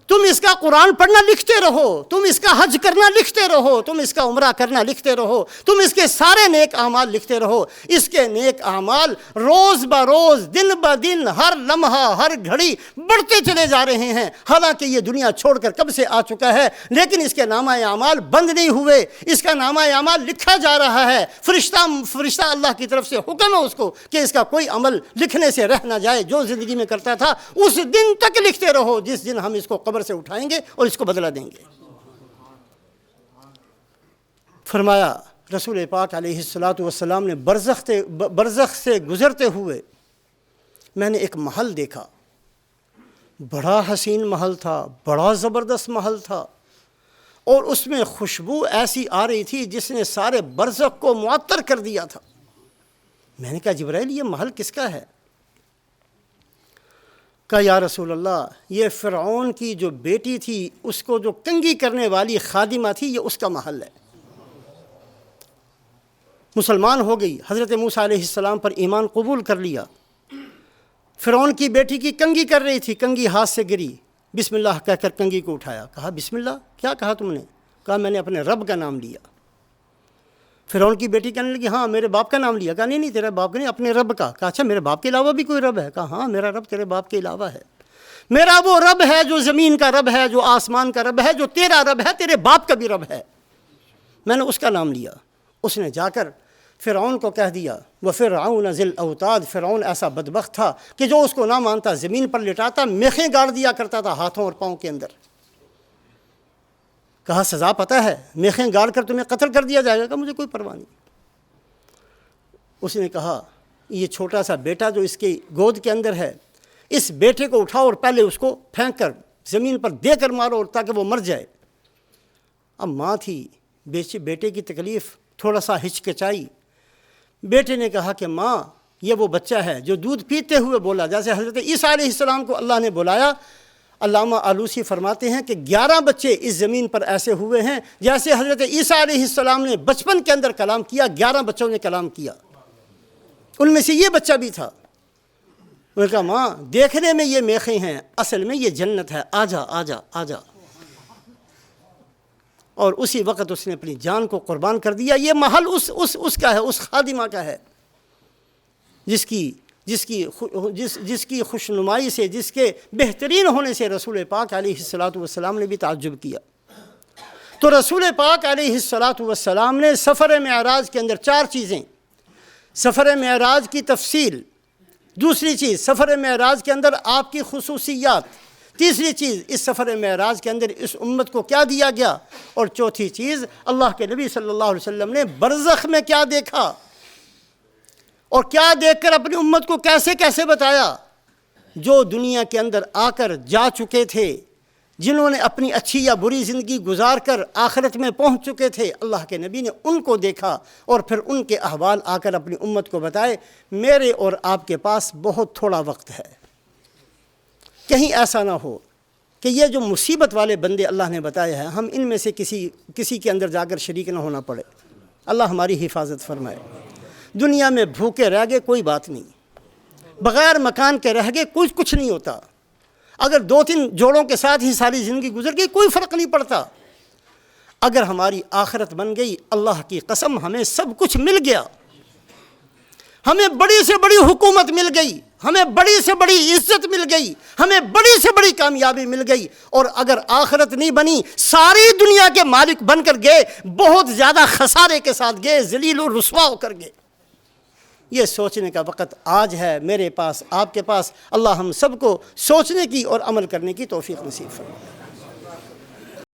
تم اس کا قرآن پڑھنا لکھتے رہو، تم اس کا حج کرنا لکھتے رہو، تم اس کا عمرہ کرنا لکھتے رہو، تم اس کے سارے نیک اعمال لکھتے رہو۔ اس کے نیک اعمال روز بروز دن بدن ہر لمحہ ہر گھڑی بڑھتے چلے جا رہے ہیں، حالانکہ یہ دنیا چھوڑ کر کب سے آ چکا ہے لیکن اس کے نامہ اعمال بند نہیں ہوئے، اس کا نامہ اعمال لکھا جا رہا ہے۔ فرشتہ اللہ کی طرف سے حکم ہے اس کو کہ اس کا کوئی عمل لکھنے سے رہ نہ جائے، جو زندگی میں کرتا تھا اس دن تک لکھتے رہو جس دن ہم اس کو قبر سے اٹھائیں گے اور اس کو بدلہ دیں گے۔ فرمایا رسول پاک علیہ الصلاۃ والسلام نے برزخ سے گزرتے ہوئے میں نے ایک محل دیکھا، بڑا حسین محل تھا، بڑا زبردست محل تھا، اور اس میں خوشبو ایسی آ رہی تھی جس نے سارے برزخ کو معطر کر دیا تھا۔ میں نے کہا جبرائیل یہ محل کس کا ہے؟ کہا یا رسول اللہ یہ فرعون کی جو بیٹی تھی اس کو جو کنگھی کرنے والی خادمہ تھی یہ اس کا محل ہے۔ مسلمان ہو گئی، حضرت موسیٰ علیہ السلام پر ایمان قبول کر لیا۔ فرعون کی بیٹی کی کنگھی کر رہی تھی، کنگھی ہاتھ سے گری، بسم اللہ کہہ کر کنگھی کو اٹھایا، کہا بسم اللہ، کیا کہا تم نے؟ کہا میں نے اپنے رب کا نام لیا۔ فرعون کی بیٹی کہنے لگی ہاں میرے باپ کا نام لیا۔ کہا نہیں تیرے باپ کا نہیں، اپنے رب کا۔ کہا اچھا میرے باپ کے علاوہ بھی کوئی رب ہے؟ کہا ہاں میرا رب تیرے باپ کے علاوہ ہے، میرا وہ رب ہے جو زمین کا رب ہے، جو آسمان کا رب ہے، جو تیرا رب ہے، تیرے باپ کا بھی رب ہے۔ میں نے اس کا نام لیا۔ اس نے جا کر فرعون کو کہہ دیا، وَفِرْعَوْنَ ذِی الْأَوْتَادِ، فرعون ایسا بدبخت تھا کہ جو اس کو نہ مانتا زمین پر لٹاتا، میخیں گاڑ دیا کرتا تھا ہاتھوں اور پاؤں کے اندر۔ کہا سزا پتہ ہے، میخیں گاڑ کر تمہیں قتل کر دیا جائے گا؟ کہا مجھے کوئی پرواہ نہیں۔ اس نے کہا یہ چھوٹا سا بیٹا جو اس کی گود کے اندر ہے، اس بیٹے کو اٹھاؤ اور پہلے اس کو پھینک کر زمین پر دے کر مارو اور تاکہ وہ مر جائے۔ اب ماں تھی، بیٹے کی تکلیف تھوڑا سا ہچکچائی۔ بیٹے نے کہا کہ ماں یہ وہ بچہ ہے جو دودھ پیتے ہوئے بولا، جیسے حضرت عیسیٰ علیہ السلام کو اللہ نے بلایا۔ علامہ آلوسی فرماتے ہیں کہ 11 بچے اس زمین پر ایسے ہوئے ہیں جیسے حضرت عیسیٰ علیہ السلام نے بچپن کے اندر کلام کیا، 11 بچوں نے کلام کیا، ان میں سے یہ بچہ بھی تھا۔ انہوں نے کہا ماں دیکھنے میں یہ میخیں ہیں، اصل میں یہ جنت ہے، آجا آجا آجا۔ اور اسی وقت اس نے اپنی جان کو قربان کر دیا۔ یہ محل اس کا ہے، اس خادمہ کا ہے جس کی جس کی خوشنمائی سے، جس کے بہترین ہونے سے رسول پاک علیہ الصلاۃ والسلام نے بھی تعجب کیا۔ تو رسول پاک علیہ الصلاۃ والسلام نے سفر معراج کے اندر 4 چیزیں، سفر معراج کی تفصیل، دوسری چیز سفر معراج کے اندر آپ کی خصوصیات، تیسری چیز اس سفر معراج کے اندر اس امت کو کیا دیا گیا، اور چوتھی چیز اللہ کے نبی صلی اللہ علیہ وسلم نے برزخ میں کیا دیکھا اور کیا دیکھ کر اپنی امت کو کیسے کیسے بتایا۔ جو دنیا کے اندر آ کر جا چکے تھے، جنہوں نے اپنی اچھی یا بری زندگی گزار کر آخرت میں پہنچ چکے تھے، اللہ کے نبی نے ان کو دیکھا اور پھر ان کے احوال آ کر اپنی امت کو بتائے۔ میرے اور آپ کے پاس بہت تھوڑا وقت ہے، کہیں ایسا نہ ہو کہ یہ جو مصیبت والے بندے اللہ نے بتائے ہیں، ہم ان میں سے کسی کے اندر جا کر شریک نہ ہونا پڑے۔ اللہ ہماری حفاظت فرمائے۔ دنیا میں بھوکے رہ گئے کوئی بات نہیں، بغیر مکان کے رہ گئے کچھ نہیں ہوتا، اگر 2-3 جوڑوں کے ساتھ ہی ساری زندگی گزر گئی کوئی فرق نہیں پڑتا۔ اگر ہماری آخرت بن گئی، اللہ کی قسم ہمیں سب کچھ مل گیا، ہمیں بڑی سے بڑی حکومت مل گئی، ہمیں بڑی سے بڑی عزت مل گئی، ہمیں بڑی سے بڑی کامیابی مل گئی۔ اور اگر آخرت نہیں بنی، ساری دنیا کے مالک بن کر گئے، بہت زیادہ خسارے کے ساتھ گئے، ذلیل و رسوا ہو کر گئے۔ یہ سوچنے کا وقت آج ہے، میرے پاس، آپ کے پاس۔ اللہ ہم سب کو سوچنے کی اور عمل کرنے کی توفیق نصیب فرمائے۔